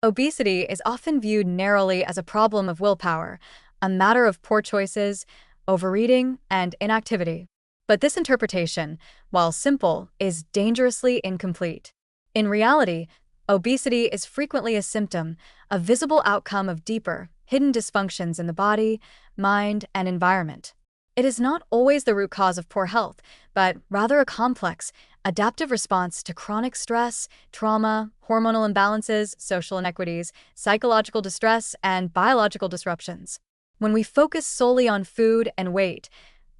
Obesity is often viewed narrowly as a problem of willpower, a matter of poor choices, overeating, and inactivity. But this interpretation, while simple, is dangerously incomplete. In reality, obesity is frequently a symptom, a visible outcome of deeper, hidden dysfunctions in the body, mind, and environment. It is not always the root cause of poor health, but rather a complex, adaptive response to chronic stress, trauma, hormonal imbalances, social inequities, psychological distress, and biological disruptions. When we focus solely on food and weight,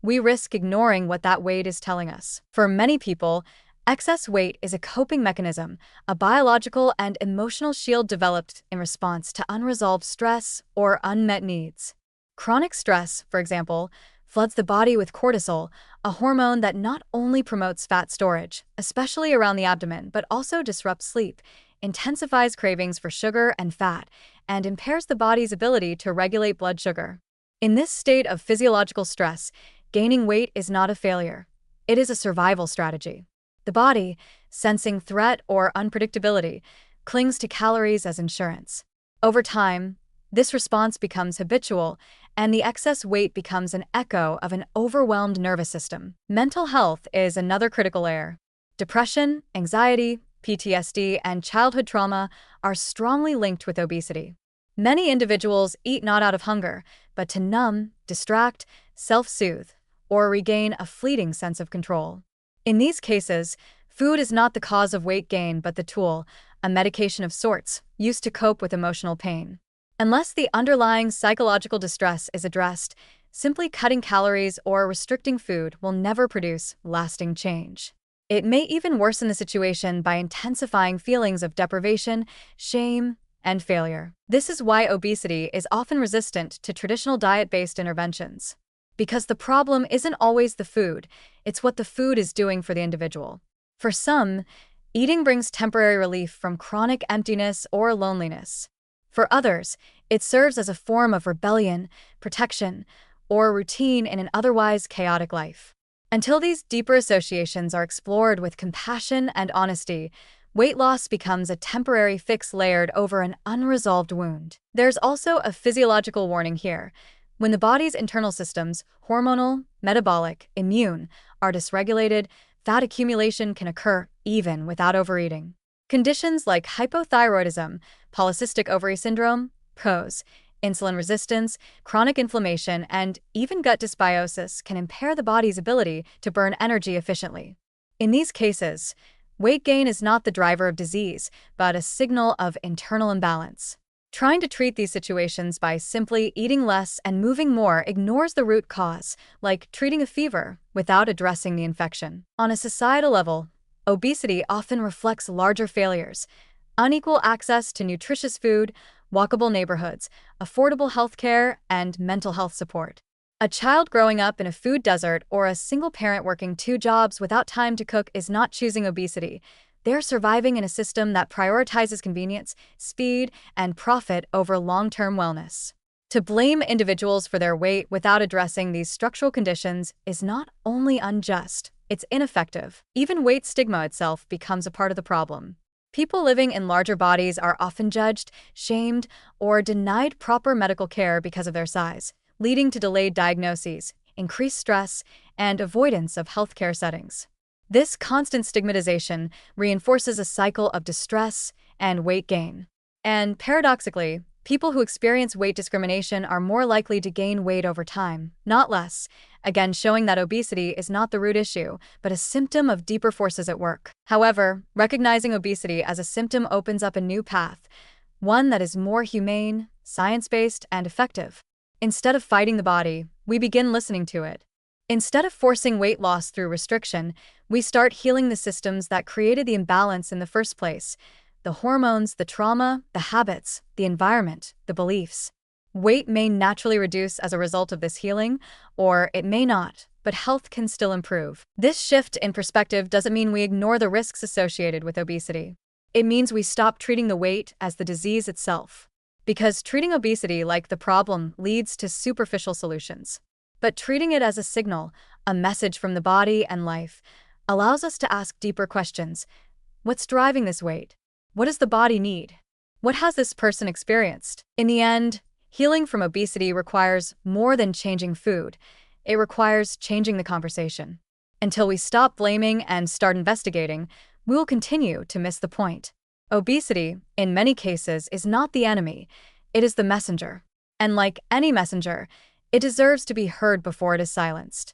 we risk ignoring what that weight is telling us. For many people, excess weight is a coping mechanism, a biological and emotional shield developed in response to unresolved stress or unmet needs. Chronic stress, for example, floods the body with cortisol, a hormone that not only promotes fat storage, especially around the abdomen, but also disrupts sleep, intensifies cravings for sugar and fat, and impairs the body's ability to regulate blood sugar. In this state of physiological stress, gaining weight is not a failure. It is a survival strategy. The body, sensing threat or unpredictability, clings to calories as insurance. Over time, this response becomes habitual, and the excess weight becomes an echo of an overwhelmed nervous system. Mental health is another critical layer. Depression, anxiety, PTSD, and childhood trauma are strongly linked with obesity. Many individuals eat not out of hunger, but to numb, distract, self-soothe, or regain a fleeting sense of control. In these cases, food is not the cause of weight gain but the tool, a medication of sorts, used to cope with emotional pain. Unless the underlying psychological distress is addressed, simply cutting calories or restricting food will never produce lasting change. It may even worsen the situation by intensifying feelings of deprivation, shame, and failure. This is why obesity is often resistant to traditional diet-based interventions. Because the problem isn't always the food, it's what the food is doing for the individual. For some, eating brings temporary relief from chronic emptiness or loneliness. For others, it serves as a form of rebellion, protection, or routine in an otherwise chaotic life. Until these deeper associations are explored with compassion and honesty, weight loss becomes a temporary fix layered over an unresolved wound. There's also a physiological warning here. When the body's internal systems, hormonal, metabolic, immune, are dysregulated, fat accumulation can occur even without overeating. Conditions like hypothyroidism, polycystic ovary syndrome, PCOS, insulin resistance, chronic inflammation, and even gut dysbiosis can impair the body's ability to burn energy efficiently. In these cases, weight gain is not the driver of disease, but a signal of internal imbalance. Trying to treat these situations by simply eating less and moving more ignores the root cause, like treating a fever, without addressing the infection. On a societal level, obesity often reflects larger failures: unequal access to nutritious food, walkable neighborhoods, affordable healthcare, and mental health support. A child growing up in a food desert or a single parent working 2 jobs without time to cook is not choosing obesity. They're surviving in a system that prioritizes convenience, speed, and profit over long-term wellness. To blame individuals for their weight without addressing these structural conditions is not only unjust, it's ineffective. Even weight stigma itself becomes a part of the problem. People living in larger bodies are often judged, shamed, or denied proper medical care because of their size, leading to delayed diagnoses, increased stress, and avoidance of healthcare settings. This constant stigmatization reinforces a cycle of distress and weight gain. And paradoxically, people who experience weight discrimination are more likely to gain weight over time, not less, again showing that obesity is not the root issue, but a symptom of deeper forces at work. However, recognizing obesity as a symptom opens up a new path, one that is more humane, science-based, and effective. Instead of fighting the body, we begin listening to it. Instead of forcing weight loss through restriction, we start healing the systems that created the imbalance in the first place: the hormones, the trauma, the habits, the environment, the beliefs. Weight may naturally reduce as a result of this healing, or it may not, but health can still improve. This shift in perspective doesn't mean we ignore the risks associated with obesity. It means we stop treating the weight as the disease itself. Because treating obesity like the problem leads to superficial solutions. But treating it as a signal, a message from the body and life, allows us to ask deeper questions. What's driving this weight? What does the body need? What has this person experienced? In the end, healing from obesity requires more than changing food. It requires changing the conversation. Until we stop blaming and start investigating, we will continue to miss the point. Obesity, in many cases, is not the enemy, it is the messenger. And like any messenger, it deserves to be heard before it is silenced.